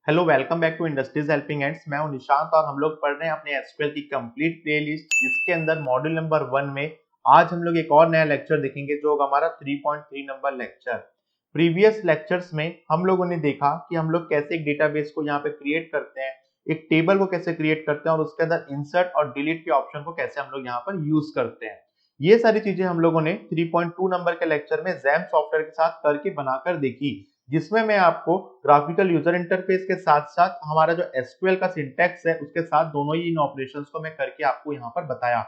Hello welcome back to industries helping hands. मैं हूं निशांत और हम लोग पढ़ रहे हैं अपने एसक्यूएल की कंप्लीट प्लेलिस्ट, जिसके अंदर मॉड्यूल नंबर 1 में आज हम लोग एक और नया लेक्चर देखेंगे जो होगा हमारा 3.3 नंबर लेक्चर। प्रीवियस लेक्चर्स में हम लोगों ने देखा कि हम लोग कैसे एक डेटाबेस को यहाँ पे क्रिएट करते हैं, एक टेबल को कैसे क्रिएट करते हैं और उसके अंदर इंसर्ट और डिलीट के ऑप्शन को कैसे हम लोग यहाँ पर यूज करते हैं। ये सारी चीजें हम लोगों ने 3.2 नंबर के लेक्चर में जैम सॉफ्टवेयर के साथ करके बनाकर देखी, जिसमें मैं आपको ग्राफिकल यूजर इंटरफेस के साथ साथ हमारा जो एसक्यूएल का सिंटैक्स है उसके साथ दोनों ही इन ऑपरेशंस को मैं करके आपको यहाँ पर बताया।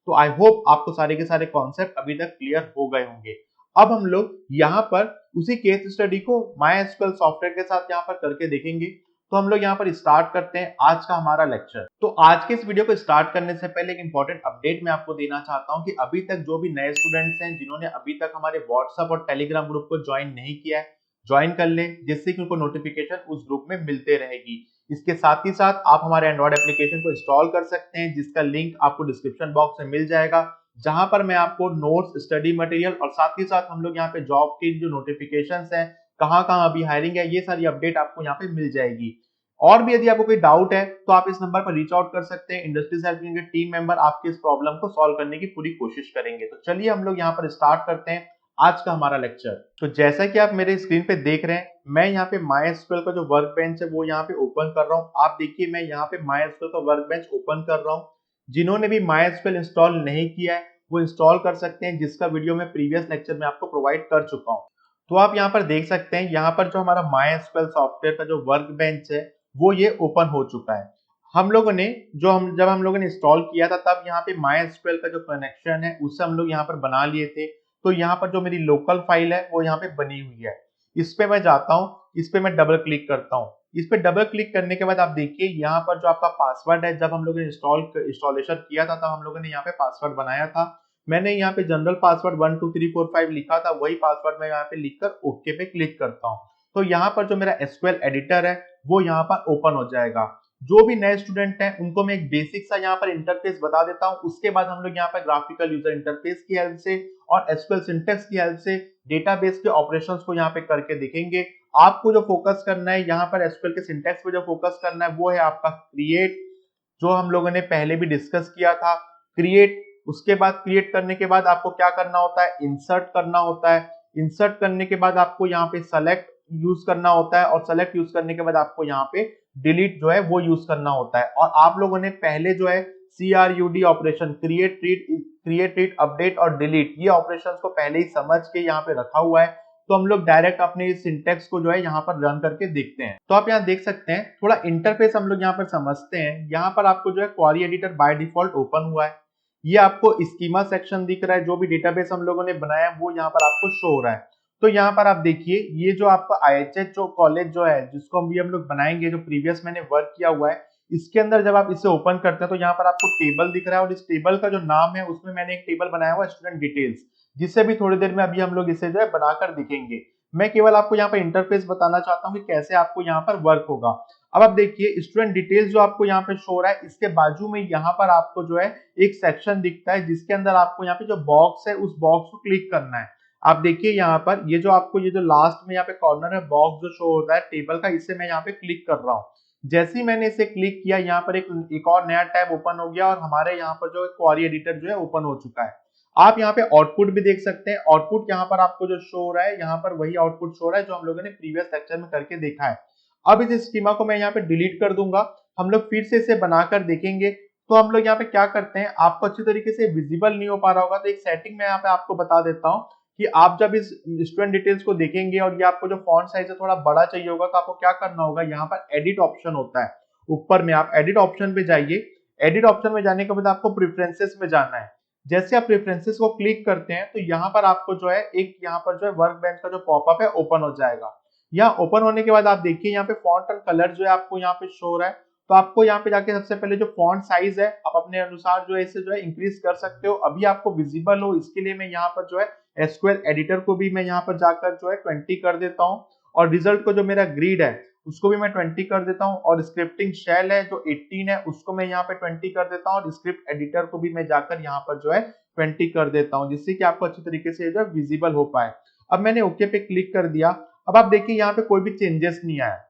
तो आई होप आपको सारे के सारे कॉन्सेप्ट अभी तक क्लियर हो गए होंगे। अब हम लोग यहाँ पर उसी केस स्टडी को मायएसक्यूएल सॉफ्टवेयर के साथ यहाँ पर करके देखेंगे। तो हम लोग यहाँ पर स्टार्ट करते हैं आज का हमारा लेक्चर। तो आज के इस वीडियो को स्टार्ट करने से पहले एक इंपॉर्टेंट अपडेट मैं आपको देना चाहता हूँ कि अभी तक जो भी नए स्टूडेंट्स हैं जिन्होंने अभी तक हमारे व्हाट्सएप और टेलीग्राम ग्रुप को ज्वाइन नहीं किया है, ज्वाइन कर लें, जिससे कि उनको नोटिफिकेशन उस ग्रुप में मिलते रहेगी। इसके साथ ही साथ आप हमारे एंड्रॉइड एप्लीकेशन को इंस्टॉल कर सकते हैं, जिसका लिंक आपको डिस्क्रिप्शन बॉक्स में मिल जाएगा, जहां पर मैं आपको नोट्स, स्टडी मटेरियल और साथ ही साथ हम लोग यहाँ पे जॉब की जो नोटिफिकेशंस हैं, कहाँ कहाँ अभी हायरिंग है, ये सारी अपडेट आपको यहाँ पे मिल जाएगी। और भी यदि आपको कोई डाउट है तो आप इस नंबर पर रीच आउट कर सकते हैं। इंडस्ट्रीज हेल्पिंग के टीम मेंबर आपकी इस प्रॉब्लम को सॉल्व करने की पूरी कोशिश करेंगे। तो चलिए हम लोग यहाँ पर स्टार्ट करते हैं आज का हमारा लेक्चर। तो जैसा कि आप मेरे स्क्रीन पे देख रहे हैं, मैं यहाँ पे मायएसक्यूएल का जो वर्क बेंच है वो यहाँ पे ओपन कर रहा हूँ। आप देखिए मैं यहाँ पे मायएसक्यूएल का वर्क बेंच ओपन कर रहा हूँ। जिन्होंने भी मायएसक्यूएल इंस्टॉल नहीं किया है वो इंस्टॉल कर सकते हैं, जिसका वीडियो मैं प्रीवियस लेक्चर में आपको प्रोवाइड कर चुका हूँ। तो आप यहाँ पर देख सकते हैं, यहाँ पर जो हमारा मायएसक्यूएल सॉफ्टवेयर का जो वर्क बेंच है वो ये ओपन हो चुका है। हम लोगों ने जब हम लोगों ने इंस्टॉल किया था तब यहाँ पे मायएसक्यूएल का जो कनेक्शन है उससे हम लोग यहाँ पर बना लिए थे। तो यहाँ पर जो मेरी लोकल फाइल है वो यहाँ पे बनी हुई है। इस पे मैं जाता हूँ, इस पे मैं डबल क्लिक करता हूँ। इस पे डबल क्लिक करने के बाद आप देखिए यहाँ पर जो आपका पासवर्ड है, जब हम लोगों ने इंस्टॉलेशन किया था तब हम लोगों ने यहाँ पे पासवर्ड बनाया था। मैंने यहाँ पे जनरल पासवर्ड 1 2 3 4 5 लिखा था, वही पासवर्ड मैं यहाँ पे लिखकर ओके पे क्लिक करता हूँ। तो यहाँ पर जो मेरा एसक्यूएल एडिटर है वो यहाँ पर ओपन हो जाएगा। जो भी नए स्टूडेंट हैं उनको मैं एक बेसिक सा यहाँ पर इंटरफेस बता देता हूँ। उसके बाद हम लोग यहाँ पर ग्राफिकल यूजर इंटरफेस की हेल्प से और एसक्यूएल सिंटैक्स की हेल्प से डेटाबेस के ऑपरेशंस को यहाँ पे करके देखेंगे। आपको जो फोकस करना है यहाँ पर एसक्यूएल के सिंटैक्स पे जो फोकस करना है वो है आपका क्रिएट, जो हम लोगों ने पहले भी डिस्कस किया था। क्रिएट, उसके बाद क्रिएट करने के बाद आपको क्या करना होता है, इंसर्ट करना होता है। इंसर्ट करने के बाद आपको यहाँ पे सेलेक्ट यूज करना होता है और सेलेक्ट यूज करने के बाद आपको यहाँ पे डिलीट जो है वो यूज करना होता है। और आप लोगों ने पहले जो है CRUD operation, create, read, update और डिलीट, ये ऑपरेशंस को पहले ही समझ के यहाँ पे रखा हुआ है। तो हम लोग डायरेक्ट अपने इस सिंटैक्स को जो है यहाँ पर रन करके देखते हैं। तो आप यहाँ देख सकते हैं, थोड़ा इंटरफेस हम लोग यहाँ पर समझते हैं। यहाँ पर आपको जो है query editor by default open हुआ है। ये आपको स्कीमा सेक्शन दिख रहा है, जो भी डेटाबेस हम लोगों ने बनाया है वो यहाँ पर आपको शो हो रहा है। तो यहाँ पर आप देखिए ये जो आपका IHH जो कॉलेज जो है जिसको हम लोग बनाएंगे, जो प्रीवियस मैंने वर्क किया हुआ है, इसके अंदर जब आप इसे ओपन करते हैं तो यहाँ पर आपको टेबल दिख रहा है और इस टेबल का जो नाम है उसमें मैंने एक टेबल बनाया हुआ है स्टूडेंट डिटेल्स, जिससे भी थोड़ी देर में अभी हम लोग इसे जो है बनाकर दिखेंगे। मैं केवल आपको यहाँ पर इंटरफेस बताना चाहता हूँ कि कैसे आपको यहाँ पर वर्क होगा। अब आप देखिए स्टूडेंट डिटेल्स जो आपको यहाँ पे शो हो रहा है, इसके बाजू में यहाँ पर आपको जो है एक सेक्शन दिखता है जिसके अंदर आपको यहाँ पे जो बॉक्स है उस बॉक्स को क्लिक करना है। आप देखिए यहाँ पर ये जो लास्ट में यहाँ पे कॉर्नर है बॉक्स जो शो होता है टेबल का, इससे मैं यहाँ पे क्लिक कर रहा हूँ। जैसे ही मैंने इसे क्लिक किया यहाँ पर एक और नया टैब ओपन हो गया और हमारे यहाँ पर जो क्वेरी एडिटर जो है ओपन हो चुका है। आप यहाँ पे आउटपुट भी देख सकते हैं। आउटपुट यहाँ पर आपको जो शो हो रहा है, यहाँ पर वही आउटपुट शो हो रहा है जो हम लोगों ने प्रीवियस लेक्चर में करके देखा है। अब इस स्कीमा को मैं यहाँ पे डिलीट कर दूंगा। हम लोग फिर से इसे बनाकर देखेंगे। तो हम लोग यहाँ पे क्या करते हैं, आपको अच्छी तरीके से विजिबल नहीं हो पा रहा होगा तो एक सेटिंग मैं यहाँ पे आपको बता देता हूँ कि आप जब इस स्टूडेंट डिटेल्स को देखेंगे और ये आपको जो फॉन्ट साइज है थोड़ा बड़ा चाहिए होगा तो आपको क्या करना होगा, यहाँ पर एडिट ऑप्शन होता है ऊपर में, आप एडिट ऑप्शन पे जाइए। एडिट ऑप्शन में जाने के बाद आपको प्रेफरेंसेस में जाना है। जैसे आप प्रेफरेंसेस को क्लिक करते हैं तो यहाँ पर आपको जो है एक यहाँ पर जो है वर्क बेंच का जो पॉपअप है ओपन हो जाएगा। यहाँ ओपन होने के बाद आप देखिए यहाँ पे फॉन्ट एंड कलर जो है आपको यहाँ पे शो हो रहा है। तो आपको यहाँ पे जाके सबसे पहले जो फॉन्ट साइज है आप अपने अनुसार जो है इसे जो है इंक्रीज कर सकते हो। अभी आपको विजिबल हो इसके लिए मैं यहाँ पर जो है एसक्यूएल एडिटर को भी मैं यहाँ पर जाकर जो है 20 कर देता हूँ और रिजल्ट को जो मेरा ग्रिड है उसको भी मैं 20 कर देता हूँ और स्क्रिप्टिंग शेल है जो 18 है उसको मैं यहाँ पे 20 कर देता हूँ और स्क्रिप्ट एडिटर को भी मैं जाकर यहाँ पर जो है 20 कर देता हूँ, जिससे कि आपको अच्छी तरीके से जो है विजिबल हो पाए। अब मैंने ओके पे क्लिक कर दिया। अब आप देखिए यहाँ पे कोई भी चेंजेस नहीं आया।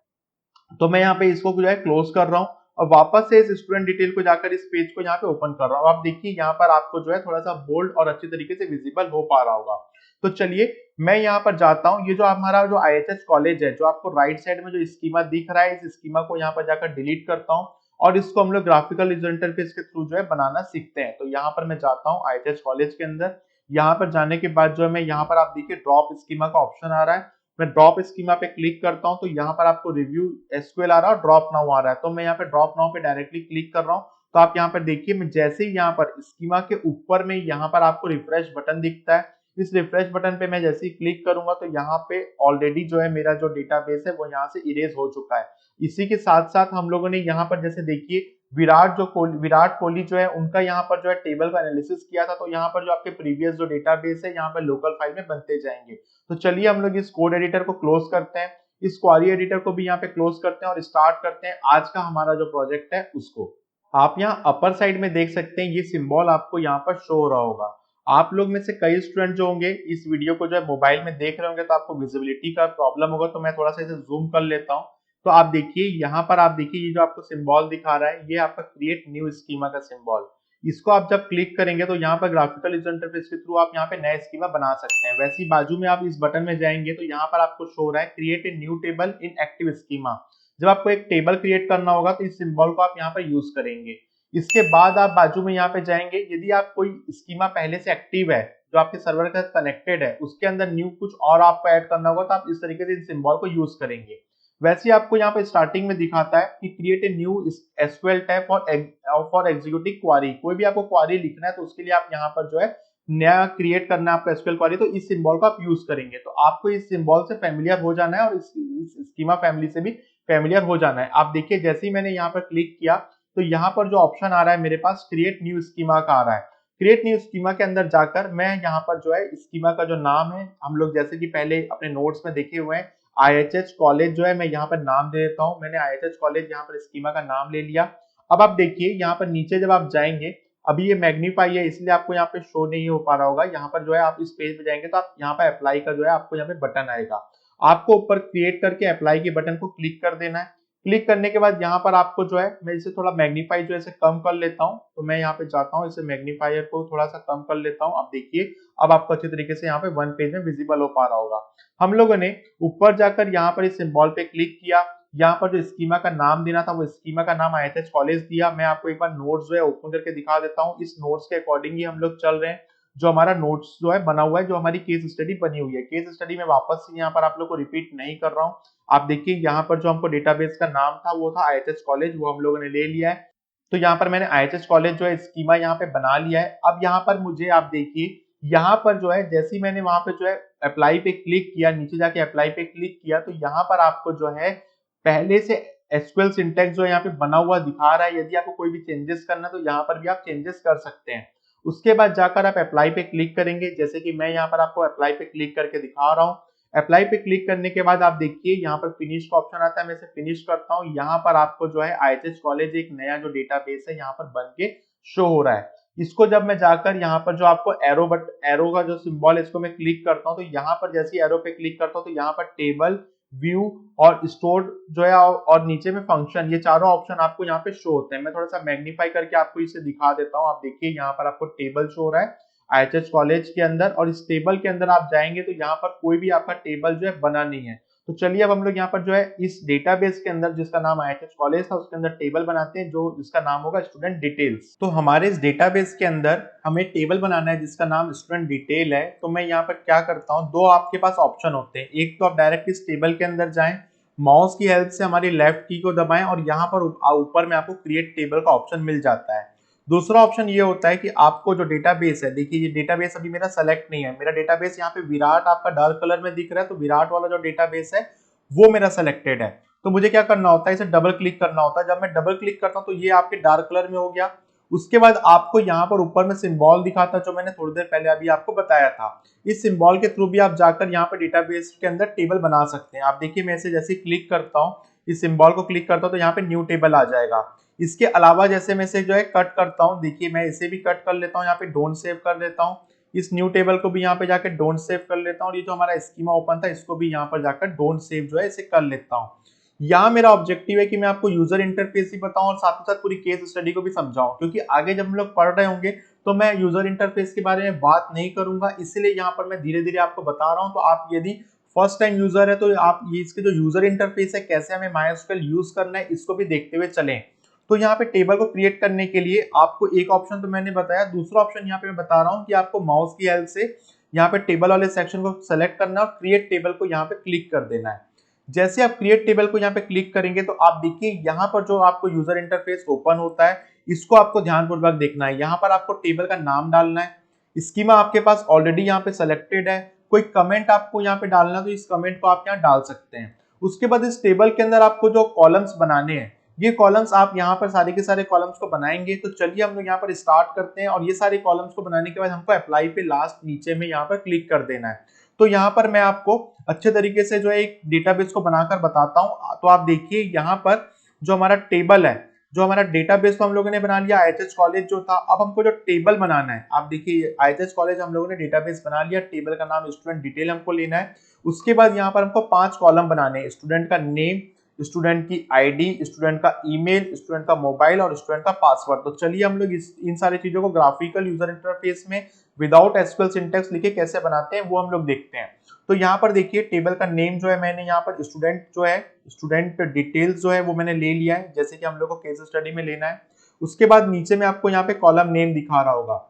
तो मैं यहाँ पे इसको जो है क्लोज कर रहा हूँ और वापस से इस स्टूडेंट डिटेल को जाकर इस पेज को यहाँ पे ओपन कर रहा हूँ। आप देखिए यहाँ पर आपको जो है थोड़ा सा बोल्ड और अच्छी तरीके से विजिबल हो पा रहा होगा। तो चलिए मैं यहाँ पर जाता हूँ, ये जो हमारा जो आईएचएस कॉलेज है, जो आपको राइट साइड में जो स्कीमा दिख रहा है, इस स्कीमा को यहाँ पर जाकर डिलीट करता हूँ और इसको हम लोग ग्राफिकल यूजर इंटरफेस के थ्रू जो है बनाना सीखते हैं। तो यहाँ पर मैं जाता हूँ आईएचएस कॉलेज के अंदर। यहाँ पर जाने के बाद जो है मैं यहाँ पर आप देखिए ड्रॉप स्कीमा का ऑप्शन आ रहा है, मैं ड्रॉप स्कीमा पे क्लिक करता हूं तो यहाँ पर आपको रिव्यू एसक्यूएल आ रहा है और ड्रॉप नाउ आ रहा है। तो मैं यहाँ पे ड्रॉप नाउ पे डायरेक्टली क्लिक कर रहा हूँ। तो आप यहाँ पर देखिए मैं जैसे ही यहाँ पर स्कीमा के ऊपर में यहाँ पर आपको रिफ्रेश बटन दिखता है, इस रिफ्रेश बटन पे मैं जैसे ही क्लिक करूंगा तो यहाँ पे ऑलरेडी जो है मेरा जो डेटाबेस है वो यहाँ से इरेज हो चुका है। इसी के साथ साथ हम लोगों ने यहाँ पर जैसे देखिए विराट कोहली जो है उनका यहाँ पर जो है टेबल का एनालिसिस किया था, तो यहाँ पर जो आपके प्रीवियस जो डेटाबेस है यहाँ पर लोकल फाइल में बनते जाएंगे। तो चलिए हम लोग इस कोड एडिटर को क्लोज करते हैं, इस क्वेरी एडिटर को भी यहाँ पे क्लोज करते हैं और स्टार्ट करते हैं आज का हमारा जो प्रोजेक्ट है उसको। आप यहाँ अपर साइड में देख सकते हैं ये सिंबल आपको यहाँ पर शो हो रहा होगा। आप लोग में से कई स्टूडेंट जो होंगे इस वीडियो को जो है मोबाइल में देख रहे होंगे तो आपको विजिबिलिटी का प्रॉब्लम होगा, तो मैं थोड़ा सा इसे जूम कर लेता हूँ। तो आप देखिए यहाँ पर, आप देखिए ये जो आपको सिंबल दिखा रहा है ये आपका क्रिएट न्यू स्कीमा का सिंबल। इसको आप जब क्लिक करेंगे तो यहाँ पर ग्राफिकल यूजर इंटरफेस के थ्रू आप यहाँ पे नया स्कीमा बना सकते हैं। वैसे ही बाजू में आप इस बटन में जाएंगे तो यहाँ पर आपको शो हो रहा है create a new table in active schema. जब आपको एक टेबल क्रिएट करना होगा तो इस सिंबल को आप यहाँ पर यूज करेंगे। इसके बाद आप बाजू में यहाँ पे जाएंगे, यदि आप कोई स्कीमा पहले से एक्टिव है जो आपके सर्वर के साथ कनेक्टेड है उसके अंदर न्यू कुछ और आपको ऐड करना होगा तो आप इस तरीके से इन सिंबल को यूज करेंगे। वैसे ही आपको यहाँ पे स्टार्टिंग में दिखाता है कि create a new SQL tab for executive query. कोई भी आपको क्वेरी लिखना है तो उसके लिए आप यहाँ पर जो है नया क्रिएट करना है आपको एसक्यूएल क्वेरी, तो इस सिंबल को आप यूज करेंगे। तो आपको इस सिंबल से फेमिलियर हो जाना है और इस स्कीमा फैमिली से भी फेमिलियर हो जाना है। आप देखिए जैसे ही मैंने यहाँ पर क्लिक किया तो यहाँ पर जो ऑप्शन आ रहा है मेरे पास क्रिएट न्यू स्कीमा का आ रहा है। क्रिएट न्यू स्कीमा के अंदर जाकर मैं यहाँ पर जो है स्कीमा का जो नाम है, हम लोग जैसे कि पहले अपने नोट्स में देखे हुए हैं आईएचएस कॉलेज जो है, मैं यहाँ पर नाम दे देता हूँ। मैंने आईएचएस कॉलेज यहाँ पर स्कीमा का नाम ले लिया। अब आप देखिए यहाँ पर नीचे जब आप जाएंगे, अभी ये मैग्नीफाई है इसलिए आपको यहाँ पे शो नहीं हो पा रहा होगा। यहाँ पर जो है आप इस पेज पे जाएंगे तो आप यहाँ पर अप्लाई का जो है आपको यहाँ पे बटन आएगा, आपको ऊपर क्रिएट करके अप्लाई के बटन को क्लिक कर देना है। क्लिक करने के बाद यहाँ पर आपको जो है, मैं इसे थोड़ा मैग्नीफाई जो है इसे कम कर लेता हूँ, तो मैं यहाँ पे जाता हूँ इसे मैग्नीफायर को थोड़ा सा कम कर लेता हूँ। आप देखिए अब आपको अच्छे तरीके से यहाँ पे वन पेज में विजिबल हो पा रहा होगा। हम लोगों ने ऊपर जाकर यहाँ पर इस सिंबल पे क्लिक किया, यहाँ पर जो स्कीमा का नाम देना था वो स्कीमा का नाम आईएचएस कॉलेज दिया। मैं आपको एक बार नोट्स जो है ओपन करके दिखा देता हूँ। इस नोट्स के अकॉर्डिंग ही हम लोग चल रहे हैं। जो हमारा नोट्स जो है बना हुआ है, जो हमारी केस स्टडी बनी हुई है, केस स्टडी में वापस से यहाँ पर आप लोग को रिपीट नहीं कर रहा हूँ। आप देखिए यहाँ पर जो हमको डेटाबेस का नाम था वो था आईएचएस कॉलेज, वो हम लोगों ने ले लिया है। तो यहाँ पर मैंने आईएचएस कॉलेज जो है स्कीमा यहाँ पे बना लिया है। अब यहाँ पर मुझे आप देखिए यहाँ पर जो है जैसे ही मैंने वहां पे जो है अप्लाई पे क्लिक किया, नीचे जाके अप्लाई पे क्लिक किया, तो यहाँ पर आपको जो है पहले से एसक्यूएल सिंटैक्स जो है यहाँ पे बना हुआ दिखा रहा है। यदि आपको कोई भी चेंजेस करना है तो यहाँ पर भी आप चेंजेस कर सकते हैं। उसके बाद जाकर आप अप्लाई पे क्लिक करेंगे, जैसे कि मैं यहाँ पर आपको अप्लाई पे क्लिक करके दिखा रहा हूँ। अप्लाई पे क्लिक करने के बाद आप देखिए यहाँ पर फिनिश का ऑप्शन आता है, मैं इसे फिनिश करता हूँ। यहाँ पर आपको जो है आईएचएस कॉलेज एक नया जो डेटाबेस है यहाँ पर बन के शो हो रहा है। इसको जब मैं जाकर यहाँ पर जो आपको एरो का जो सिंबल है इसको मैं क्लिक करता हूँ, तो यहाँ पर जैसे एरो पे क्लिक करता हूँ तो यहाँ पर टेबल, व्यू और स्टोर जो है और नीचे में फंक्शन, ये चारों ऑप्शन आपको यहाँ पे शो होते हैं। मैं थोड़ा सा मैग्नीफाई करके आपको इसे दिखा देता हूँ। आप देखिए यहाँ पर आपको टेबल शो हो रहा है आईएचएस कॉलेज के अंदर, और इस टेबल के अंदर आप जाएंगे तो यहाँ पर कोई भी आपका टेबल जो है बना नहीं है। तो चलिए अब हम लोग यहाँ पर जो है इस डेटाबेस के अंदर जिसका नाम आईएचएस कॉलेज था उसके अंदर टेबल बनाते हैं जो जिसका नाम होगा स्टूडेंट डिटेल्स। तो हमारे इस डेटाबेस के अंदर हमें टेबल बनाना है जिसका नाम स्टूडेंट डिटेल है। तो मैं यहाँ पर क्या करता हूँ, दो आपके पास ऑप्शन होते हैं। एक तो आप डायरेक्ट इस टेबल के अंदर जाएं, माउस की हेल्प से हमारी लेफ्ट की को दबाएं और यहाँ पर ऊपर में आपको क्रिएट टेबल का ऑप्शन मिल जाता है। दूसरा ऑप्शन ये होता है कि आपको जो डेटाबेस है, देखिए ये डेटाबेस अभी मेरा सेलेक्ट नहीं है, मेरा डेटाबेस यहाँ पे विराट आपका डार्क कलर में दिख रहा है, तो विराट वाला जो डेटाबेस है वो मेरा सेलेक्टेड है। तो मुझे क्या करना होता है, इसे डबल क्लिक करना होता है। जब मैं डबल क्लिक करता हूँ तो ये आपके डार्क कलर में हो गया। उसके बाद आपको यहाँ पर ऊपर में सिंबल दिखाता है जो मैंने थोड़ी देर पहले अभी आपको बताया था। इस सिंबल के थ्रू भी आप जाकर यहाँ पर डेटाबेस के अंदर टेबल बना सकते हैं। आप देखिए मैं इसे जैसे क्लिक करता हूँ, इस सिंबल को क्लिक करता हूँ तो यहाँ पे न्यू टेबल आ जाएगा। इसके अलावा जैसे मैं इसे जो है कट करता हूँ, देखिए मैं इसे भी कट कर लेता हूँ, यहाँ पे डोंट सेव कर देता हूँ। इस न्यू टेबल को भी यहाँ पे जाकर डोंट सेव कर लेता हूँ, और ये जो हमारा स्कीमा ओपन था इसको भी यहाँ पर जाकर डोंट सेव जो है इसे कर लेता हूँ। यहाँ मेरा ऑब्जेक्टिव है कि मैं आपको यूजर इंटरफेस भी बताऊं और साथ ही साथ पूरी केस स्टडी को भी समझाऊं, क्योंकि आगे जब हम लोग पढ़ रहे होंगे तो मैं यूजर इंटरफेस के बारे में बात नहीं करूंगा, इसलिए यहाँ पर मैं धीरे धीरे आपको बता रहा हूँ। तो आप यदि फर्स्ट टाइम यूजर है तो आप ये इसके जो यूजर इंटरफेस है, कैसे हमें MySQL यूज करना है, इसको भी देखते हुए चलें। तो यहाँ पे टेबल को क्रिएट करने के लिए आपको एक ऑप्शन तो मैंने बताया, दूसरा ऑप्शन यहाँ पे मैं बता रहा हूँ कि आपको माउस की हेल्प से यहाँ पे टेबल वाले सेक्शन को सेलेक्ट करना है और क्रिएट टेबल को यहाँ पे क्लिक कर देना है। जैसे आप क्रिएट टेबल को यहाँ पे क्लिक करेंगे तो आप देखिए यहाँ पर जो आपको यूजर इंटरफेस ओपन होता है, इसको आपको ध्यानपूर्वक देखना है। यहाँ पर आपको टेबल का नाम डालना है, स्कीमा आपके पास ऑलरेडी यहाँ पे सेलेक्टेड है, कोई कमेंट आपको यहाँ पे डालना तो इस कमेंट को आप यहाँ डाल सकते हैं। उसके बाद इस टेबल के अंदर आपको जो कॉलम्स बनाने हैं, ये कॉलम्स आप यहाँ पर सारे के सारे कॉलम्स को बनाएंगे। तो चलिए हम लोग यहाँ पर स्टार्ट करते हैं, और ये सारे कॉलम्स को बनाने के बाद हमको अप्लाई पे लास्ट नीचे में यहाँ पर क्लिक कर देना है। तो यहाँ पर मैं आपको अच्छे तरीके से जो है एक डेटाबेस को बनाकर बताता हूँ। तो आप देखिए यहाँ पर जो हमारा टेबल है, जो हमारा डेटाबेस तो हम लोगों ने बना लिया, IHH कॉलेज जो था। अब हमको जो टेबल बनाना है, आप देखिए IHH कॉलेज हम लोगों ने डेटाबेस बना लिया, टेबल का नाम स्टूडेंट डिटेल हमको लेना है। उसके बाद यहाँ पर हमको 5 कॉलम बनाने हैं, स्टूडेंट का नेम, स्टूडेंट की आईडी, स्टूडेंट का ईमेल, स्टूडेंट का मोबाइल और स्टूडेंट का पासवर्ड। तो चलिए हम लोग इन सारी चीजों को ग्राफिकल यूजर इंटरफेस में विदाउट एसक्यूएल सिंटैक्स लिखे कैसे बनाते हैं वो हम लोग देखते हैं। तो यहाँ पर देखिए टेबल का नेम जो है मैंने यहाँ पर स्टूडेंट जो है, स्टूडेंट डिटेल्स जो है वो मैंने ले लिया है, जैसे कि हम लोग को केस स्टडी में लेना है। उसके बाद नीचे में आपको यहाँ पे कॉलम नेम दिखा रहा होगा,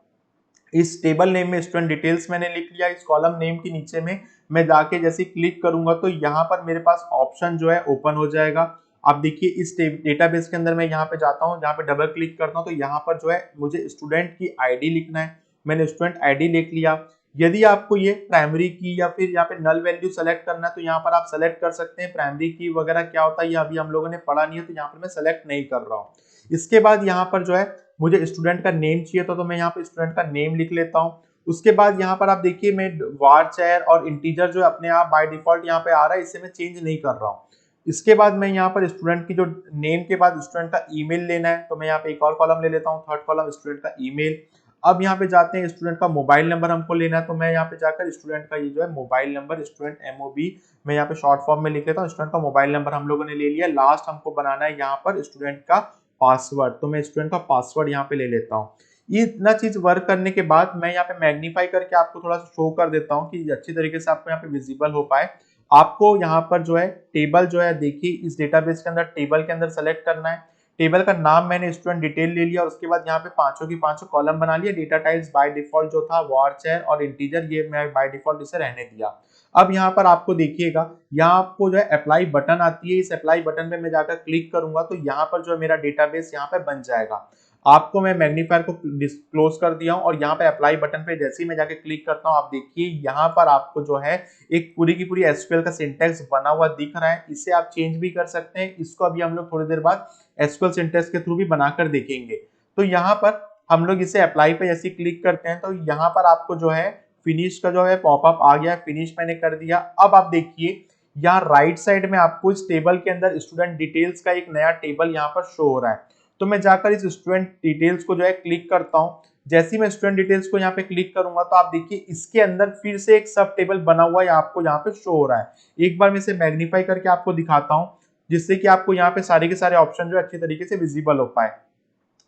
इस टेबल नेम में स्टूडेंट डिटेल्स मैंने लिख लिया। इस कॉलम नेम के नीचे में मैं जाके जैसे क्लिक करूंगा तो यहाँ पर मेरे पास ऑप्शन जो है ओपन हो जाएगा। आप देखिए इस डेटाबेस के अंदर मैं यहाँ पे जाता हूँ, यहाँ पे डबल क्लिक करता हूँ तो यहाँ पर जो है मुझे स्टूडेंट की आईडी लिखना है, मैंने स्टूडेंट आईडी लिख लिया। यदि आपको ये प्राइमरी की या फिर यहाँ पे नल वैल्यू सेलेक्ट करना है तो यहाँ पर आप सेलेक्ट कर सकते हैं। प्राइमरी की वगैरह क्या होता है ये अभी हम लोगों ने पढ़ा नहीं है, तो यहाँ पर मैं सेलेक्ट नहीं कर रहा हूँ। इसके बाद यहाँ पर जो है मुझे स्टूडेंट का नेम चाहिए तो मैं यहाँ पे स्टूडेंट का नेम लिख लेता हूँ। उसके बाद यहाँ पर आप देखिए मैं varchar और इंटीजर जो अपने आप बाय डिफॉल्ट यहाँ पे आ रहा है, इसे मैं चेंज नहीं कर रहा हूँ। इसके बाद मैं यहाँ पर स्टूडेंट की जो नेम के बाद स्टूडेंट का ईमेल लेना है, तो मैं यहाँ पे एक और कॉलम ले लेता हूँ, थर्ड कॉलम स्टूडेंट का ईमेल। अब यहाँ पे जाते हैं स्टूडेंट का मोबाइल नंबर हमको लेना है, तो मैं यहाँ पे जाकर स्टूडेंट का ये जो है मोबाइल नंबर, स्टूडेंट MOB मैं यहाँ पे शॉर्ट फॉर्म में लिख लेता हूँ। स्टूडेंट का मोबाइल नंबर हम लोगों ने ले लिया। लास्ट हमको बनाना है यहाँ पर स्टूडेंट का पासवर्ड, तो मैं स्टूडेंट का पासवर्ड यहाँ पे ले लेता हूँ। ये इतना चीज वर्क करने के बाद मैं यहाँ पे मैग्नीफाई करके आपको थोड़ा सा शो कर देता हूँ कि अच्छी तरीके से आपको यहाँ पे विजिबल हो पाए। आपको यहाँ पर जो है टेबल जो है देखिए इस डेटाबेस के अंदर टेबल के अंदर सेलेक्ट करना है। टेबल का नाम मैंने स्टूडेंट डिटेल ले लिया और उसके बाद यहाँ पे पांचों की पांचों कॉलम बना लिया। डेटा टाइप्स बाय डिफॉल्ट जो था varchar और इंटीजर, ये मैं बाय डिफॉल्ट इसे रहने दिया। अब यहाँ पर आपको देखिएगा, यहाँ आपको जो है अप्लाई बटन आती है, इस अप्लाई बटन पे मैं जाकर क्लिक करूंगा तो यहाँ पर जो है मेरा डेटाबेस यहाँ पे बन जाएगा। आपको मैं मैग्नीफायर को डिस्क्लोज कर दिया हूँ और यहाँ पे अप्लाई बटन पे जैसे ही मैं जाके क्लिक करता हूँ, आप देखिए यहाँ पर आपको जो है एक पूरी की पूरी एसक्यूएल का सिंटैक्स बना हुआ दिख रहा है। इसे आप चेंज भी कर सकते हैं, इसको अभी हम लोग थोड़ी देर बाद एसक्यूएल सिंटैक्स के थ्रू भी बनाकर देखेंगे। तो यहाँ पर हम लोग इसे अप्लाई पे जैसे क्लिक करते हैं तो यहाँ पर आपको जो है फिनिश का जो है पॉपअप आ गया, फिनिश मैंने कर दिया। अब आप देखिए यहाँ राइट साइड में आपको इस टेबल के अंदर स्टूडेंट डिटेल्स का एक नया टेबल यहाँ पर शो हो रहा है। तो मैं जाकर इस स्टूडेंट डिटेल्स को जो है क्लिक करता हूँ। जैसे ही मैं स्टूडेंट डिटेल्स को यहाँ पे क्लिक करूंगा तो आप देखिए इसके अंदर फिर से एक सब टेबल बना हुआ है, आपको यहाँ पे शो हो रहा है। एक बार मैं इसे मैग्नीफाई करके आपको दिखाता हूँ जिससे कि आपको यहाँ पे सारे के सारे ऑप्शन जो अच्छे तरीके से विजिबल हो पाए।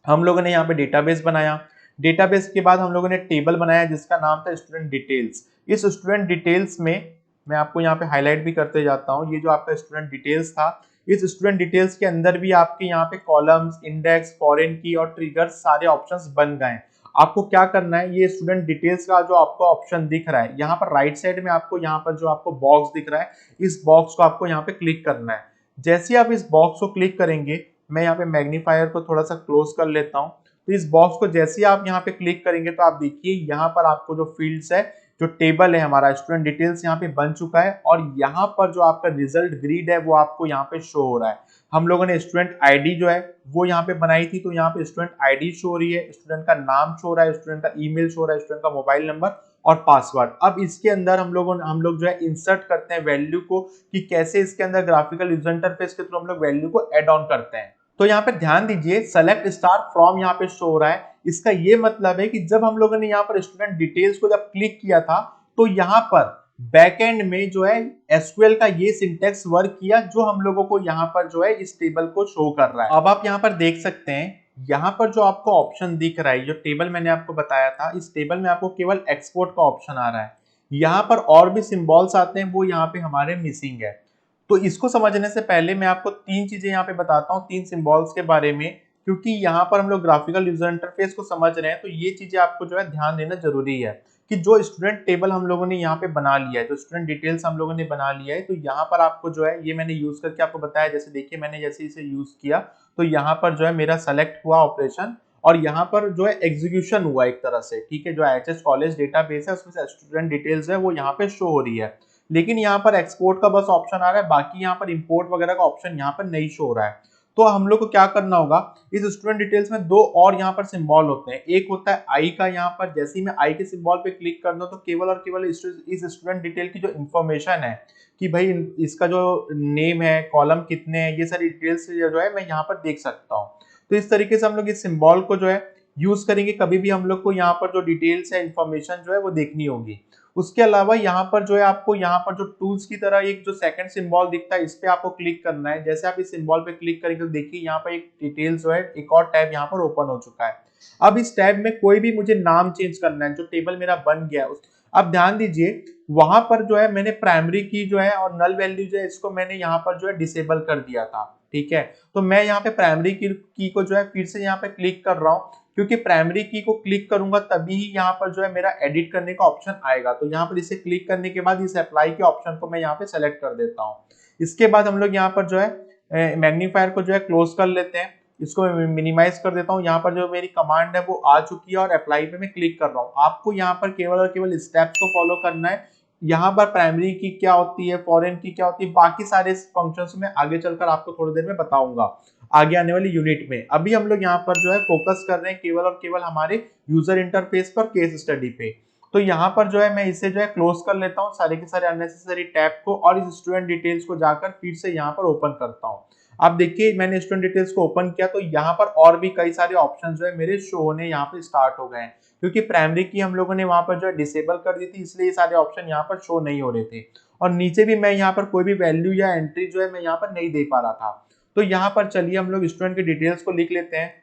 हम लोगों ने यहाँ पे डेटाबेस बनाया, डेटाबेस के बाद हम लोगों ने टेबल बनाया जिसका नाम था स्टूडेंट डिटेल्स। इस स्टूडेंट डिटेल्स में मैं आपको यहाँ पे हाईलाइट भी करते जाता हूँ, ये जो आपका स्टूडेंट डिटेल्स था, इस स्टूडेंट डिटेल्स के अंदर भी आपके यहाँ पे कॉलम्स, इंडेक्स, फॉरेन की और ट्रिगर सारे ऑप्शंस बन गए। आपको क्या करना है, ये स्टूडेंट डिटेल्स का जो आपको ऑप्शन दिख रहा है यहाँ पर राइट साइड में, आपको यहाँ पर जो आपको बॉक्स दिख रहा है, इस बॉक्स को आपको यहाँ पे क्लिक करना है। जैसे आप इस बॉक्स को क्लिक करेंगे, मैं यहाँ पे मैग्नीफायर को थोड़ा सा क्लोज कर लेता हूँ। तो इस बॉक्स को जैसे ही आप यहाँ पे क्लिक करेंगे तो आप देखिए यहाँ पर आपको जो फील्ड्स है, जो टेबल है हमारा स्टूडेंट डिटेल्स यहाँ पे बन चुका है और यहाँ पर जो आपका रिजल्ट ग्रिड है वो आपको यहाँ पे शो हो रहा है। हम लोगों ने स्टूडेंट आईडी जो है वो यहाँ पे बनाई थी, तो यहाँ पे स्टूडेंट आईडी शो हो रही है, स्टूडेंट का नाम शो हो रहा है, स्टूडेंट का ईमेल शो हो रहा है, स्टूडेंट का मोबाइल नंबर और पासवर्ड। अब इसके अंदर हम लोग जो है इंसर्ट करते हैं वैल्यू को, कि कैसे इसके अंदर ग्राफिकल यूजर इंटरफेस के थ्रू हम लोग वैल्यू को ऐड ऑन करते हैं। तो यहाँ पे ध्यान दीजिए, सेलेक्ट स्टार फ्रॉम यहाँ पे शो हो रहा है। इसका ये मतलब है कि जब हम लोगों ने यहाँ पर स्टूडेंट डिटेल्स को जब क्लिक किया था तो यहाँ पर बैकएंड में जो है एसक्यूएल का ये सिंटेक्स वर्क किया जो हम लोगों को यहाँ पर जो है इस टेबल को शो कर रहा है। अब आप यहाँ पर देख सकते हैं, यहाँ पर जो आपको ऑप्शन दिख रहा है, जो टेबल मैंने आपको बताया था, इस टेबल में आपको केवल एक्सपोर्ट का ऑप्शन आ रहा है। यहाँ पर और भी सिंबल्स आते हैं, वो यहाँ पे हमारे मिसिंग है। तो इसको समझने से पहले मैं आपको तीन चीजें यहाँ पे बताता हूँ, तीन सिंबल्स के बारे में, क्योंकि यहाँ पर हम लोग ग्राफिकल यूजर इंटरफेस को समझ रहे हैं, तो ये चीजें आपको जो है ध्यान देना जरूरी है कि जो स्टूडेंट टेबल हम लोगों ने यहाँ पे बना लिया है, जो स्टूडेंट डिटेल्स हम लोगों ने बना लिया है, तो यहाँ पर आपको जो है ये मैंने यूज करके आपको बताया। जैसे देखिए मैंने जैसे इसे यूज किया तो यहाँ पर जो है मेरा सेलेक्ट हुआ ऑपरेशन, और यहाँ पर जो है एग्जीक्यूशन हुआ एक तरह से, ठीक है। जो एचएस कॉलेज डेटाबेस है उसमें से स्टूडेंट डिटेल्स है वो यहाँ पे शो हो रही है, लेकिन यहाँ पर एक्सपोर्ट का बस ऑप्शन आ रहा है, बाकी यहाँ पर इंपोर्ट वगैरह का ऑप्शन यहाँ पर नहीं शो हो रहा है। तो हम लोग को क्या करना होगा, इस स्टूडेंट डिटेल्स में दो और यहाँ पर सिंबल होते हैं। एक होता है आई का, यहाँ पर जैसे ही मैं आई के सिंबल पे क्लिक करना तो केवल और केवल इस स्टूडेंट डिटेल की जो इन्फॉर्मेशन है कि भाई इसका जो नेम है, कॉलम कितने हैं, ये सारी डिटेल्स जो है मैं यहाँ पर देख सकता हूँ। तो इस तरीके से हम लोग इस सिंबल को जो है यूज करेंगे कभी भी हम लोग को यहाँ पर जो डिटेल्स है, इन्फॉर्मेशन जो है वो देखनी होगी। उसके अलावा यहाँ पर जो है आपको यहाँ पर जो टूल्स की तरह एक जो सेकंड सिंबल दिखता है, इस पे आपको क्लिक करना है। जैसे आप इस सिंबल पे क्लिक करेंगे तो देखिए यहाँ पर एक डिटेल्स जो है एक और टैब यहाँ पर ओपन हो चुका है। अब इस टैब में कोई भी मुझे नाम चेंज करना है, जो टेबल मेरा बन गया है अब ध्यान दीजिए वहां पर जो है मैंने प्राइमरी की जो है और नल वैल्यू जो है इसको मैंने यहाँ पर जो है डिसेबल कर दिया था, ठीक है। तो मैं यहाँ पे प्राइमरी की को जो है फिर से यहाँ पे क्लिक कर रहा हूँ, क्योंकि प्राइमरी की को क्लिक करूंगा तभी ही यहाँ पर जो है मेरा एडिट करने का ऑप्शन आएगा। तो यहाँ पर इसे क्लिक करने के बाद इस अप्लाई के ऑप्शन को मैं यहाँ पे सेलेक्ट कर देता हूँ। इसके बाद हम लोग यहाँ पर जो है मैग्नीफायर को जो है क्लोज कर लेते हैं, इसको मैं मिनिमाइज कर देता हूँ। यहाँ पर जो मेरी कमांड है वो आ चुकी है और अप्लाई पे मैं क्लिक कर रहा हूँ। आपको यहाँ पर केवल और केवल स्टेप्स को फॉलो करना है। यहाँ पर प्राइमरी की क्या होती है, फॉरेन की क्या होती है, बाकी सारे फंक्शंस में आगे चलकर आपको थोड़ी देर में बताऊंगा आगे आने वाली यूनिट में। अभी हम लोग यहाँ पर जो है फोकस कर रहे हैं केवल और केवल हमारे यूजर इंटरफेस पर, केस स्टडी पे। तो यहाँ पर जो है मैं इसे जो है क्लोज कर लेता हूँ सारे के सारे अननेसेसरी टैब को, और इस स्टूडेंट डिटेल्स को जाकर फिर से यहाँ पर ओपन करता हूँ। अब देखिए मैंने स्टूडेंट डिटेल्स को ओपन किया तो यहाँ पर और भी कई सारे ऑप्शन जो है मेरे शो होने यहाँ पे स्टार्ट हो गए हैं, क्योंकि प्राइमरी की हम लोगों ने वहां पर जो है डिसेबल कर दी थी, इसलिए ये सारे ऑप्शन यहाँ पर शो नहीं हो रहे थे। और नीचे भी मैं यहाँ पर कोई भी वैल्यू या एंट्री जो है मैं यहाँ पर नहीं दे पा रहा था। तो यहाँ पर चलिए हम लोग स्टूडेंट की डिटेल्स को लिख लेते हैं।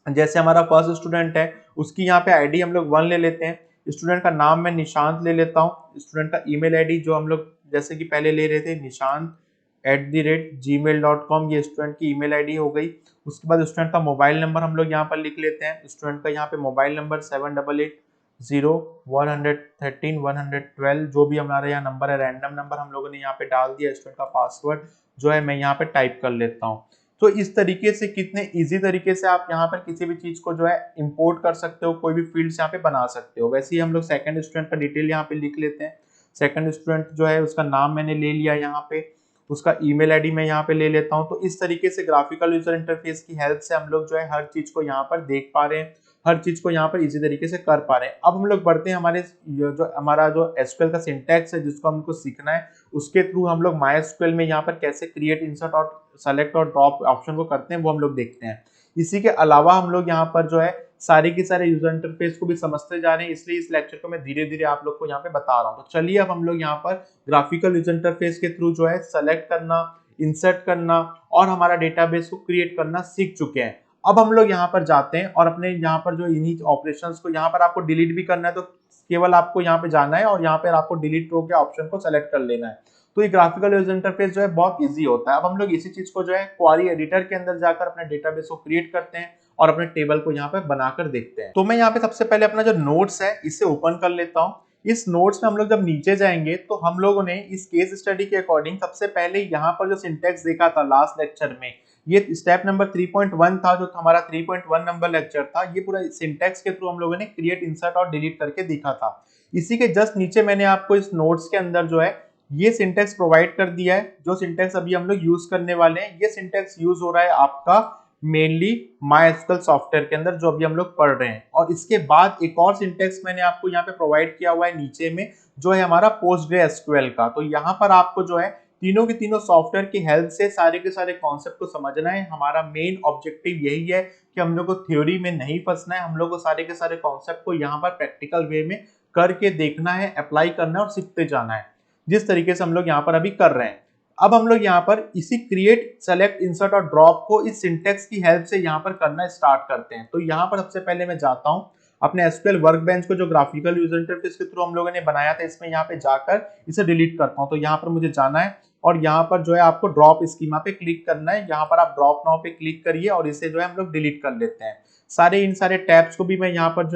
जैसे हमारा फर्स्ट स्टूडेंट है उसकी यहाँ पे आईडी हम लोग 1 ले लेते हैं। स्टूडेंट का नाम मैं निशांत ले लेता हूँ। स्टूडेंट का ईमेल आईडी जो हम लोग जैसे कि पहले ले रहे थे निशांत@gmail.com, ये स्टूडेंट की ईमेल आईडी हो गई। उसके बाद स्टूडेंट का मोबाइल नंबर हम लोग यहाँ पर लिख लेते हैं। स्टूडेंट का यहाँ पे मोबाइल नंबर 7880113112, जो भी हमारा यहाँ नंबर है रैंडम नंबर हम लोगों ने यहाँ पे डाल दिया। स्टूडेंट का पासवर्ड जो है मैं यहाँ पे टाइप कर लेता हूँ। तो इस तरीके से कितने इजी तरीके से आप यहाँ पर किसी भी चीज को जो है इंपोर्ट कर सकते हो, कोई भी फील्ड्स यहाँ पे बना सकते हो। वैसे ही हम लोग सेकंड स्टूडेंट का डिटेल यहाँ पे लिख लेते हैं। सेकंड स्टूडेंट जो है उसका नाम मैंने ले लिया यहाँ पे, उसका ईमेल आईडी मैं यहाँ पे ले लेता हूँ। तो इस तरीके से ग्राफिकल यूजर इंटरफेस की हेल्प से हम लोग जो है हर चीज को यहाँ पर देख पा रहे हैं, हर चीज को यहाँ पर इजी तरीके से कर पा रहे हैं। अब हम लोग बढ़ते हैं हमारा जो एसक्यूएल का सिंटैक्स है जिसको हमको सीखना है, उसके थ्रू हम लोग मायस्क्यूएल में यहाँ पर कैसे क्रिएट, इंसर्ट और सेलेक्ट और ड्रॉप ऑप्शन को करते हैं वो हम लोग देखते हैं। इसी के अलावा हम लोग यहाँ पर जो है सारे के सारे यूजर इंटरफेस को भी समझते जा रहे हैं, इसलिए इस लेक्चर को मैं धीरे धीरे आप लोग को यहाँ पे बता रहा हूँ। तो चलिए अब हम लोग यहाँ पर ग्राफिकल यूजर इंटरफेस के थ्रू जो है सेलेक्ट करना, इंसर्ट करना और हमारा डेटाबेस को क्रिएट करना सीख चुके हैं। अब हम लोग यहाँ पर जाते हैं और अपने यहाँ पर जो इन्हीं ऑपरेशंस को यहाँ पर आपको डिलीट भी करना है, तो केवल आपको यहाँ पे जाना है और यहाँ पर आपको डिलीट रो के ऑप्शन को सेलेक्ट कर लेना है। तो ये ग्राफिकल यूजर इंटरफेस जो है बहुत इजी होता है। अब हम लोग इसी चीज को जो है क्वेरी एडिटर के अंदर जाकर अपने डेटाबेस को क्रिएट करते हैं और अपने टेबल को यहाँ पे बनाकर देखते हैं। तो मैं यहाँ पे सबसे पहले अपना जो नोट्स है इसे ओपन कर लेता हूँ। इस नोट्स में हम लोग जब नीचे जाएंगे तो हम लोगों ने इस केस स्टडी के अकॉर्डिंग सबसे पहले यहाँ पर जो सिंटेक्स देखा था लास्ट लेक्चर में, ये स्टेप नंबर 3.1 था, जो हमारा 3.1 नंबर लेक्चर था। ये पूरा सिंटेक्स के थ्रू हम लोगों ने क्रिएट, इंसर्ट और डिलीट करके देखा था। इसी के जस्ट नीचे मैंने आपको इस नोट्स के अंदर जो है ये सिंटेक्स प्रोवाइड कर दिया है। जो सिंटेक्स अभी हम लोग यूज करने वाले हैं, ये सिंटेक्स यूज हो रहा है आपका मेनली मायस्क्यूएल सॉफ्टवेयर के अंदर जो अभी हम लोग पढ़ रहे हैं। और इसके बाद एक और सिंटेक्स मैंने आपको यहाँ पे प्रोवाइड किया हुआ है नीचे में, जो है हमारा पोस्टग्रेसक्यूएल का। तो यहाँ पर आपको जो है तीनों के तीनों सॉफ्टवेयर की हेल्प से सारे के सारे कॉन्सेप्ट को समझना है। हमारा मेन ऑब्जेक्टिव यही है कि हम लोग को थ्योरी में नहीं फंसना है, हम लोग को सारे के सारे कॉन्सेप्ट को यहाँ पर प्रैक्टिकल वे में करके देखना है, अप्लाई करना है और सीखते जाना है, जिस तरीके से हम लोग यहाँ पर अभी कर रहे हैं। अब हम लोग यहाँ पर इसी क्रिएट, सेलेक्ट, इंसर्ट और ड्रॉप को इस सिंटेक्स की हेल्प से यहाँ पर करना स्टार्ट करते हैं। तो यहाँ पर सबसे पहले मैं जाता हूँ अपने एसक्यूएल वर्कबेंच को, जो ग्राफिकल यूजर इंटरफेस के थ्रू हम लोगों ने बनाया था, इसमें यहाँ पे जाकर इसे डिलीट करता हूँ। तो यहाँ पर मुझे जाना है और यहाँ पर जो है आपको ड्रॉप स्कीमा पे क्लिक करना है। यहाँ पर आप ड्रॉप नाउ पे क्लिक करिए और इसे जो है हम लोग डिलीट कर लेते हैं। इन सारे टैब्स को भी मैं यहाँ पर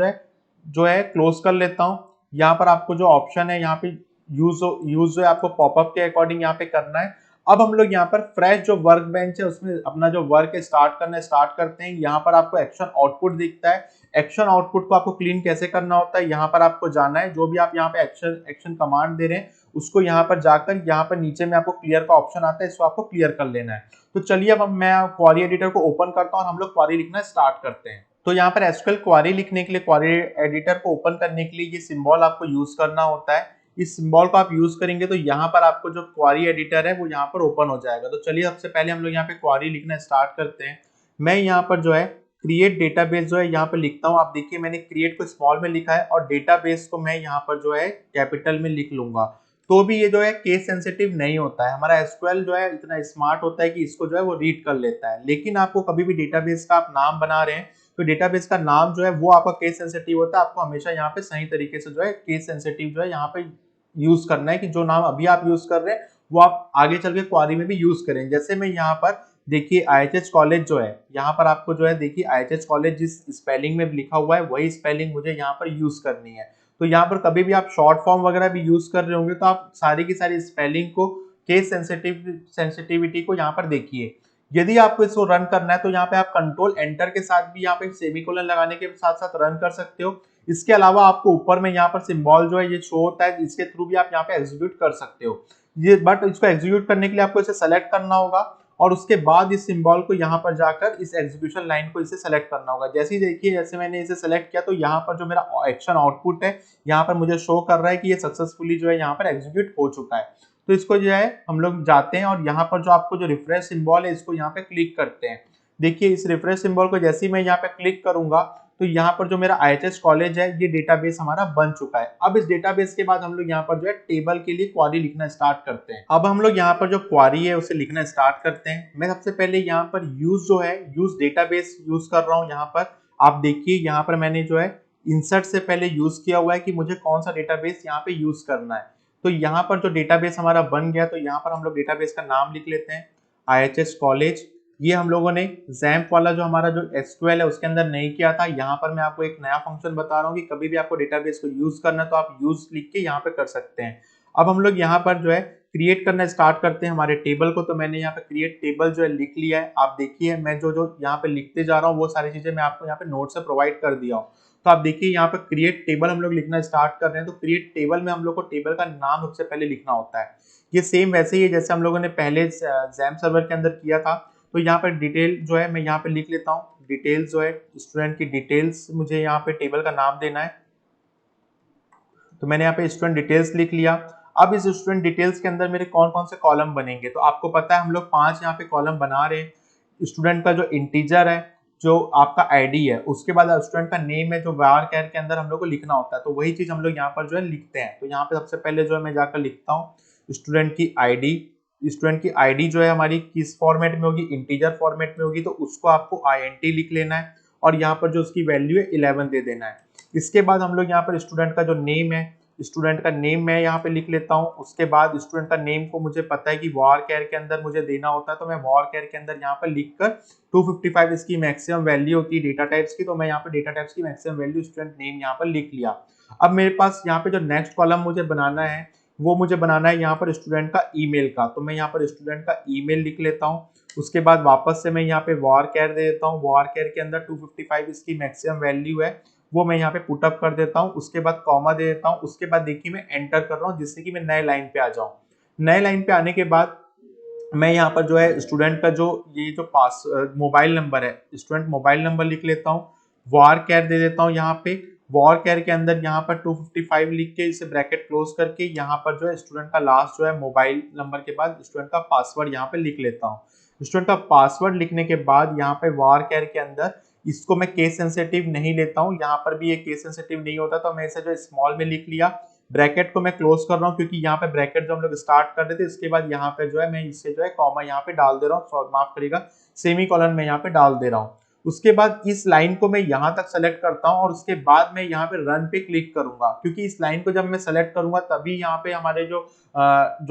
जो है क्लोज कर लेता हूँ। यहाँ पर आपको जो ऑप्शन है यहाँ पे यूज जो है आपको पॉपअप के अकॉर्डिंग यहाँ पे करना है। अब हम लोग यहाँ पर फ्रेश जो वर्क बेंच है उसमें अपना जो वर्क स्टार्ट करते हैं। यहाँ पर आपको एक्शन आउटपुट दिखता है। एक्शन आउटपुट को आपको क्लीन कैसे करना होता है, यहाँ पर आपको जाना है। जो भी आप यहाँ पे एक्शन कमांड दे रहे हैं उसको यहाँ पर जाकर यहाँ पर नीचे में आपको क्लियर का ऑप्शन आता है, इसको आपको क्लियर कर लेना है। तो चलिए अब मैं क्वेरी एडिटर को ओपन करता हूँ और हम लोग क्वेरी लिखना स्टार्ट करते हैं। तो यहाँ पर एसक्यूएल क्वेरी लिखने के लिए, क्वेरी एडिटर को ओपन करने के लिए ये सिंबल आपको यूज करना होता है। इस सिंबल को आप यूज करेंगे तो यहाँ पर आपको जो क्वेरी एडिटर है वो यहाँ पर ओपन हो जाएगा। तो चलिए सबसे पहले हम लोग यहाँ पे क्वेरी लिखना स्टार्ट करते हैं। मैं यहाँ पर जो है क्रिएट डेटाबेस जो है यहाँ पर लिखता हूँ। आप देखिए मैंने क्रिएट को स्मॉल में लिखा है और डेटाबेस को मैं यहाँ पर जो है कैपिटल में लिख लूंगा। तो भी ये जो है केस सेंसिटिव नहीं होता है। हमारा एसक्यूएल जो है इतना स्मार्ट होता है कि इसको जो है वो रीड कर लेता है। लेकिन आपको कभी भी डेटाबेस का आप नाम बना रहे हैं तो डेटाबेस का नाम जो है वो आपका केस सेंसिटिव होता है। आपको हमेशा यहाँ पे सही तरीके से जो है केस सेंसिटिव जो है यहाँ पे यूज करना है कि जो नाम अभी आप यूज कर रहे हैं वो आप आगे चल के क्वेरी में भी यूज करें। जैसे मैं यहाँ पर देखिए IHH कॉलेज जो है, यहाँ पर आपको जो है देखिए IHH कॉलेज जिस स्पेलिंग में लिखा हुआ है वही स्पेलिंग मुझे यहाँ पर यूज करनी है। तो यहाँ पर कभी भी आप शॉर्ट फॉर्म वगैरह भी यूज कर रहे होंगे तो आप सारी की सारी स्पेलिंग को, केस सेंसिटिविटी को यहाँ पर देखिए। यदि आपको इसको रन करना है तो यहाँ पे आप कंट्रोल एंटर के साथ भी यहाँ पे सेमीकोलन लगाने के साथ साथ रन कर सकते हो। इसके अलावा आपको ऊपर में यहाँ पर सिंबल जो है ये शो होता है, इसके थ्रू भी आप यहाँ पे एग्जीक्यूट कर सकते हो। ये बट इसको एग्जीक्यूट करने के लिए आपको इसे सेलेक्ट करना होगा और उसके बाद इस सिंबल को यहाँ पर जाकर इस एग्जीक्यूशन लाइन को इसे सेलेक्ट करना होगा। जैसे ही देखिए जैसे मैंने इसे सेलेक्ट किया तो यहाँ पर जो मेरा एक्शन आउटपुट है यहाँ पर मुझे शो कर रहा है कि ये सक्सेसफुली जो है यहाँ पर एग्जीक्यूट हो चुका है। तो इसको जो है हम लोग जाते हैं और यहाँ पर जो आपको जो रिफ्रेश सिंबल है इसको यहाँ पे क्लिक करते हैं। देखिए इस रिफ्रेश सिंबल को जैसे ही मैं यहाँ पे क्लिक करूंगा तो यहाँ पर जो मेरा IHH कॉलेज है ये डेटाबेस हमारा बन चुका है। अब इस डेटाबेस के बाद हम लोग यहाँ पर जो है टेबल के लिए क्वेरी लिखना स्टार्ट करते हैं। अब हम लोग यहाँ पर जो क्वेरी है उसे लिखना स्टार्ट करते हैं। मैं सबसे पहले यहाँ पर यूज जो है यूज डेटाबेस यूज कर रहा हूँ। यहाँ पर आप देखिए यहाँ पर मैंने जो है इंसर्ट से पहले यूज किया हुआ है कि मुझे कौन सा डेटाबेस यहाँ पे यूज करना है। तो यहाँ पर जो डेटाबेस हमारा बन गया तो यहाँ पर हम लोग डेटाबेस का नाम लिख लेते हैं IHH कॉलेज। ये हम लोगों ने XAMPP वाला जो हमारा जो एसक्यूएल है उसके अंदर नहीं किया था। यहाँ पर मैं आपको एक नया फंक्शन बता रहा हूँ कि कभी भी आपको डेटाबेस को यूज करना है तो आप यूज लिख के यहाँ पे कर सकते हैं। अब हम लोग यहाँ पर जो है क्रिएट करना स्टार्ट करते हैं हमारे टेबल को। तो मैंने यहाँ पे क्रिएट टेबल जो है लिख लिया है। आप देखिए मैं जो जो यहाँ पे लिखते जा रहा हूँ वो सारी चीजें मैं आपको यहाँ पे नोट से प्रोवाइड कर दिया हूँ। तो आप देखिए यहाँ पे क्रिएट टेबल हम लोग लिखना स्टार्ट कर रहे हैं। तो क्रिएट टेबल में हम लोग को टेबल का नाम सबसे पहले लिखना होता है। ये सेम वैसे ही है जैसे हम लोगों ने पहले XAMPP सर्वर के अंदर किया था। तो यहाँ पर डिटेल जो है मैं यहाँ पे लिख लेता हूँ। डिटेल्स जो है स्टूडेंट की डिटेल्स मुझे यहाँ पे टेबल का नाम देना है। तो मैंने यहाँ पे स्टूडेंट डिटेल्स लिख लिया। अब इस स्टूडेंट डिटेल्स के अंदर मेरे कौन कौन से कॉलम बनेंगे तो आपको पता है हम लोग 5 यहाँ पे कॉलम बना रहे हैं। स्टूडेंट का जो इंटीजर है, जो आपका आईडी है, उसके बाद स्टूडेंट का नेम है जो var char के अंदर हम लोग को लिखना होता है। तो वही चीज हम लोग यहाँ पर जो है लिखते हैं। तो यहाँ पे सबसे पहले जो है मैं जाकर लिखता हूँ स्टूडेंट की आईडी। स्टूडेंट की आईडी जो है हमारी किस फॉर्मेट में होगी, इंटीजर फॉर्मेट में होगी। तो उसको आपको INT लिख लेना है और यहाँ पर जो उसकी वैल्यू है 11 दे देना है। इसके बाद हम लोग यहाँ पर स्टूडेंट का जो नेम है, स्टूडेंट का नेम मैं यहाँ पे लिख लेता हूँ। उसके बाद स्टूडेंट का नेम को मुझे पता है कि var char के अंदर मुझे देना होता है। तो मैं var char के अंदर यहाँ पर लिखकर 255 इसकी मैक्सिमम वैल्यू होती है डेटा टाइप्स की। तो मैं यहाँ पे डेटा टाइप्स की मैक्सिमम वैल्यू स्टूडेंट नेम यहाँ पर लिख लिया। अब मेरे पास यहाँ पे जो नेक्स्ट कॉलम मुझे बनाना है वो मुझे बनाना है यहाँ पर स्टूडेंट का ईमेल का। तो मैं यहाँ पर स्टूडेंट का ईमेल लिख लेता हूँ। उसके बाद वापस से मैं यहाँ पे var char दे देता हूँ। var char के अंदर 255 इसकी मैक्सिमम वैल्यू है, वो मैं यहाँ पे पुटअप कर देता हूँ। उसके बाद कॉमा दे देता हूँ। उसके बाद देखिए मैं एंटर कर रहा हूँ जिससे कि मैं नए लाइन पे आ जाऊँ। नए लाइन पे आने के बाद मैं यहाँ पर जो है स्टूडेंट का जो ये जो पास मोबाइल नंबर है, स्टूडेंट मोबाइल नंबर लिख लेता हूँ। var char दे देता हूँ यहाँ पे। var char के अंदर यहाँ पर 255 लिख के इसे ब्रैकेट क्लोज करके यहाँ पर जो है स्टूडेंट का लास्ट जो है मोबाइल नंबर के बाद स्टूडेंट का पासवर्ड यहाँ पे लिख लेता हूँ। स्टूडेंट का पासवर्ड लिखने के बाद यहाँ पे var char के अंदर इसको मैं केस सेंसिटिव नहीं लेता हूँ, यहाँ पर भी ये केस सेंसिटिव नहीं होता, तो मैं इसे जो स्मॉल में लिख लिया। ब्रैकेट को मैं क्लोज कर रहा हूँ क्योंकि यहाँ पे ब्रैकेट जो हम लोग स्टार्ट कर रहे थे, इसके बाद यहाँ पे जो है मैं इससे जो है कॉमा यहाँ पे डाल दे रहा हूँ, माफ करिएगा सेमी कॉलन में यहाँ पे डाल दे रहा हूँ। उसके बाद इस लाइन को मैं यहाँ तक सेलेक्ट करता हूँ और उसके बाद मैं यहाँ पे रन पे क्लिक करूंगा, क्योंकि इस लाइन को जब मैं सेलेक्ट करूंगा तभी यहाँ पे हमारे जो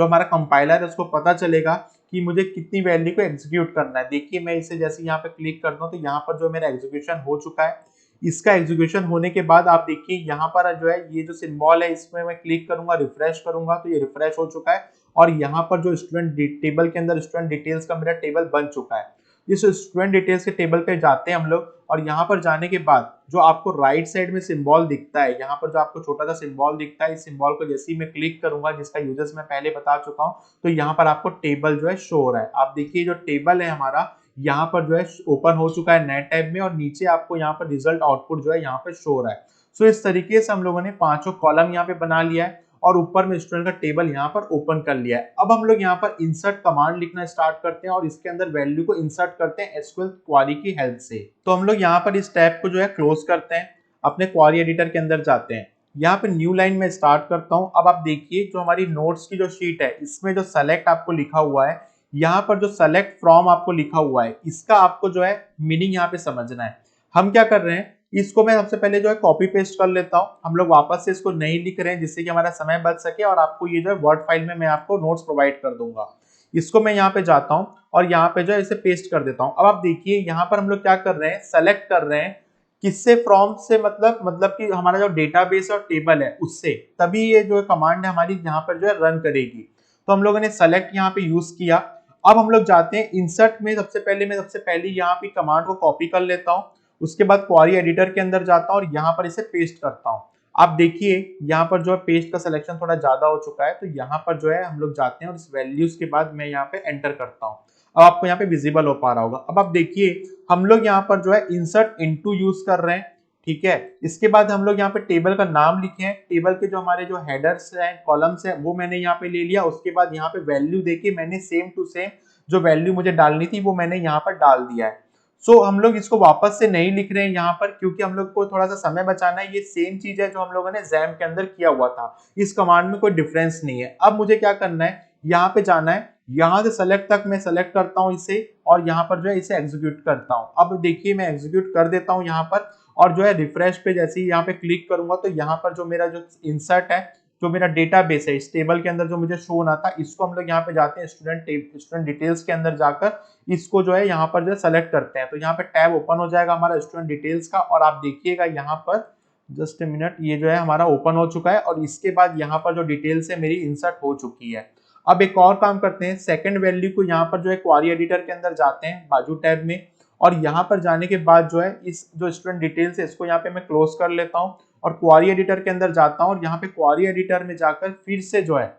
हमारा कंपाइलर है उसको पता चलेगा कि मुझे कितनी वैल्यू को एग्जीक्यूट करना है। देखिए मैं इसे जैसे यहाँ पे क्लिक करता हूँ तो यहाँ पर जो मेरा एग्जीक्यूशन हो चुका है। इसका एग्जीक्यूशन होने के बाद आप देखिए यहाँ पर जो है ये जो सिंबल है इसमें मैं क्लिक करूंगा, रिफ्रेश करूंगा तो ये रिफ्रेश हो चुका है और यहाँ पर जो स्टूडेंट टेबल के अंदर स्टूडेंट डिटेल्स का मेरा टेबल बन चुका है। इस स्टूडेंट डिटेल्स के टेबल पे जाते हैं हम लोग और यहाँ पर जाने के बाद जो आपको राइट साइड में सिंबल दिखता है, यहाँ पर जो आपको छोटा सा सिंबल दिखता है, इस सिंबल को जैसे ही मैं क्लिक करूंगा, जिसका यूजर्स मैं पहले बता चुका हूँ, तो यहाँ पर आपको टेबल जो है शो हो रहा है। आप देखिए जो टेबल है हमारा यहाँ पर जो है ओपन हो चुका है नए टैब में और नीचे आपको यहाँ पर रिजल्ट आउटपुट जो है यहाँ पे शो हो रहा है। सो इस तरीके से हम लोगों ने पांचों कॉलम यहाँ पे बना लिया है और ऊपर में स्टूडेंट का टेबल यहाँ पर ओपन कर लिया है। अब हम लोग यहाँ पर इंसर्ट कमांड लिखना स्टार्ट करते हैं और इसके अंदर वैल्यू को इंसर्ट करते हैं एसक्यूएल क्वेरी की हेल्प से। तो हम लोग यहाँ पर इस टैब को जो है क्लोज करते हैं, अपने क्वेरी एडिटर के अंदर जाते हैं, यहाँ पे न्यू लाइन में स्टार्ट करता हूँ। अब आप देखिए जो हमारी नोट्स की जो शीट है इसमें जो सेलेक्ट आपको लिखा हुआ है, यहाँ पर जो सेलेक्ट फ्रॉम आपको लिखा हुआ है, इसका आपको जो है मीनिंग यहाँ पे समझना है। हम क्या कर रहे हैं, इसको मैं सबसे पहले जो है कॉपी पेस्ट कर लेता हूं। हम लोग वापस से इसको नहीं लिख रहे हैं जिससे कि हमारा समय बच सके और आपको ये जो है वर्ड फाइल में मैं आपको नोट्स प्रोवाइड कर दूंगा। इसको मैं यहाँ पे जाता हूं और यहाँ पे जो है इसे पेस्ट कर देता हूं। अब आप देखिए यहाँ पर हम लोग क्या कर रहे हैं, सेलेक्ट कर रहे हैं किससे, फ्रॉम से, मतलब कि हमारा जो डेटाबेस और टेबल है उससे, तभी ये जो कमांड है हमारी यहाँ पर जो है रन करेगी। तो हम लोगों ने सेलेक्ट यहाँ पे यूज किया। अब हम लोग जाते हैं इंसर्ट में, सबसे पहले यहाँ पे कमांड को कॉपी कर लेता हूँ, उसके बाद क्वेरी एडिटर के अंदर जाता हूं और यहाँ पर इसे पेस्ट करता हूं। आप देखिए यहाँ पर जो है पेस्ट का सिलेक्शन थोड़ा ज्यादा हो चुका है, तो यहाँ पर जो है हम लोग जाते हैं और इस वैल्यूज के बाद मैं यहाँ पे एंटर करता हूँ। अब आपको यहाँ पे विजिबल हो पा रहा होगा। अब आप देखिए हम लोग यहाँ पर जो है इंसर्ट इनटू यूज कर रहे हैं, ठीक है। इसके बाद हम लोग यहाँ पे टेबल का नाम लिखे हैं, टेबल के जो हमारे जो हेडर्स हैं, कॉलम्स हैं, वो मैंने यहाँ पे ले लिया। उसके बाद यहाँ पे वैल्यू देके मैंने सेम टू सेम जो वैल्यू मुझे डालनी थी वो मैंने यहाँ पर डाल दिया है। सो हम लोग इसको वापस से नहीं लिख रहे हैं यहाँ पर, क्योंकि हम लोग को थोड़ा सा समय बचाना है। ये सेम चीज है जो हम लोगों ने जैम के अंदर किया हुआ था, इस कमांड में कोई डिफरेंस नहीं है। अब मुझे क्या करना है, यहाँ पे जाना है, यहाँ से सेलेक्ट तक मैं सेलेक्ट करता हूँ इसे और यहाँ पर जो है इसे एग्जीक्यूट करता हूँ। अब देखिए मैं एग्जीक्यूट कर देता हूँ यहाँ पर और जो है रिफ्रेश पे जैसे ही यहाँ पे क्लिक करूंगा तो यहाँ पर जो मेरा जो इंसर्ट है, जो मेरा डेटाबेस है, इस टेबल के अंदर जो मुझे शो होना था, इसको हम लोग यहाँ पे जाते हैं स्टूडेंट डिटेल्स के अंदर जाकर इसको जो है यहाँ पर जो है सेलेक्ट करते हैं। तो यहाँ पे टैब ओपन हो जाएगा हमारा स्टूडेंट डिटेल्स का और आप देखिएगा यहाँ पर जस्ट ए मिनट, ये जो है हमारा ओपन हो चुका है और इसके बाद यहाँ पर जो डिटेल्स है मेरी इंसर्ट हो चुकी है। अब एक और काम करते हैं, सेकंड वैल्यू को यहाँ पर जो है क्वेरी एडिटर के अंदर जाते हैं बाजू टैब में और यहाँ पर जाने के बाद जो है इस जो स्टूडेंट डिटेल्स है इसको यहाँ पे मैं क्लोज कर लेता हूँ और क्वेरी एडिटर के अंदर जाता हूँ और यहाँ पे क्वेरी एडिटर में जाकर फिर से जो है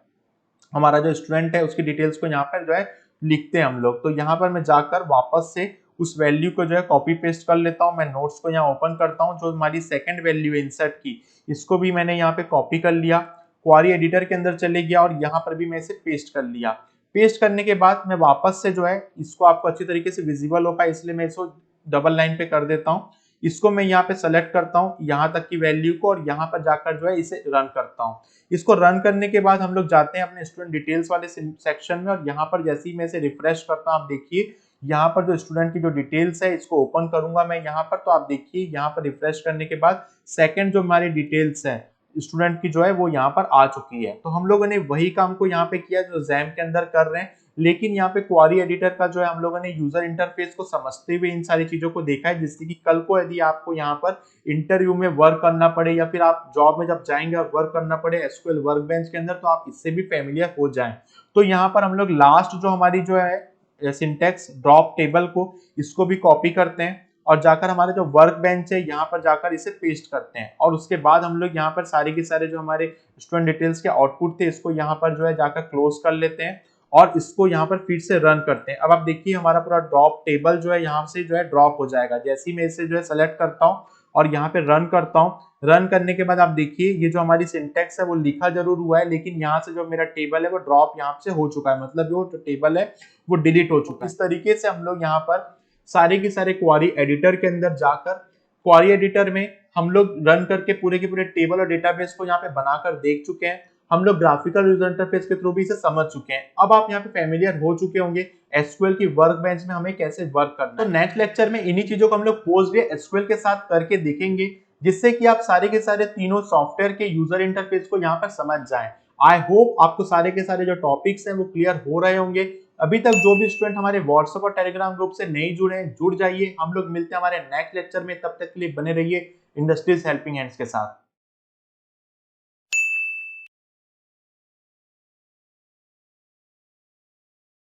हमारा जो स्टूडेंट है उसकी डिटेल्स को यहाँ पर जो है लिखते हैं हम लोग। तो यहाँ पर मैं जाकर वापस से उस वैल्यू को जो है कॉपी पेस्ट कर लेता हूँ। मैं नोट्स को यहाँ ओपन करता हूँ, जो हमारी सेकंड वैल्यू है इंसर्ट की, इसको भी मैंने यहाँ पे कॉपी कर लिया, क्वेरी एडिटर के अंदर चले गया और यहाँ पर भी मैं इसे पेस्ट कर लिया। पेस्ट करने के बाद मैं वापस से जो है इसको आपको अच्छी तरीके से विजिबल हो पाए इसलिए मैं इसको डबल लाइन पे कर देता हूँ। इसको मैं यहाँ पे सेलेक्ट करता हूँ यहाँ तक की वैल्यू को और यहाँ पर जाकर जो है इसे रन करता हूँ। इसको रन करने के बाद हम लोग जाते हैं अपने स्टूडेंट डिटेल्स वाले सेक्शन में और यहाँ पर जैसे ही मैं इसे रिफ्रेश करता हूँ, आप देखिए यहाँ पर जो स्टूडेंट की जो डिटेल्स है इसको ओपन करूंगा मैं यहाँ पर, तो आप देखिए यहाँ पर रिफ्रेश करने के बाद सेकंड जो हमारी डिटेल्स है स्टूडेंट की जो है वो यहाँ पर आ चुकी है। तो हम लोगों ने वही काम को यहाँ पे किया जो जैम के अंदर कर रहे हैं, लेकिन यहाँ पे क्वेरी एडिटर का जो है हम लोगों ने यूजर इंटरफेस को समझते हुए इन सारी चीजों को देखा है, जिससे कि कल को यदि आपको यहाँ पर इंटरव्यू में वर्क करना पड़े या फिर आप जॉब में जब जाएंगे और वर्क करना पड़े एसक्यूएल वर्कबेंच के अंदर, तो आप इससे भी फेमिलियर हो जाएं। तो यहाँ पर हम लोग लास्ट जो हमारी जो है सिंटेक्स ड्रॉप टेबल को, इसको भी कॉपी करते हैं और जाकर हमारे जो वर्क बेंच है यहाँ पर जाकर इसे पेस्ट करते हैं और उसके बाद हम लोग यहाँ पर सारे के सारे जो हमारे स्टूडेंट डिटेल्स के आउटपुट थे इसको यहाँ पर जो है जाकर क्लोज कर लेते हैं और इसको यहाँ पर फिर से रन करते हैं। अब आप देखिए हमारा पूरा ड्रॉप टेबल जो है यहाँ से जो है ड्रॉप हो जाएगा जैसे ही मैं इसे जो है सेलेक्ट करता हूँ और यहाँ पे रन करता हूँ। रन करने के बाद आप देखिए ये जो हमारी सिंटेक्स है वो लिखा जरूर हुआ है, लेकिन यहाँ से जो मेरा टेबल है वो ड्रॉप यहाँ से हो चुका है, मतलब जो टेबल है वो डिलीट हो चुका है। इस तरीके से हम लोग यहाँ पर सारे के सारे क्वारी एडिटर के अंदर जाकर क्वारी एडिटर में हम लोग रन करके पूरे के पूरे टेबल और डेटाबेस को यहाँ पे बनाकर देख चुके हैं। हम लोग ग्राफिकल यूजर इंटरफेस के थ्रू भी इसे समझ चुके हैं। अब आप यहाँ पे फेमिलियर हो चुके होंगे एसक्यूएल की वर्कबेंच में हमें कैसे वर्क करना है। तो नेक्स्ट लेक्चर में इन्हीं चीजों को हम लोग PostgreSQL के साथ करके देखेंगे, जिससे कि आप सारे के सारे तीनों सॉफ्टवेयर के यूजर इंटरफेस को यहाँ पर समझ जाएं। आई होप आपको सारे के सारे जो टॉपिक्स हैं वो क्लियर हो रहे होंगे। अभी तक जो भी स्टूडेंट हमारे व्हाट्सएप और टेलीग्राम ग्रुप से नहीं जुड़े हैं, जुड़ जाइए। हम लोग मिलते हैं हमारे नेक्स्ट लेक्चर में, तब तक के लिए बने रहिए इंडस्ट्रीज हेल्पिंग हैंड्स के साथ।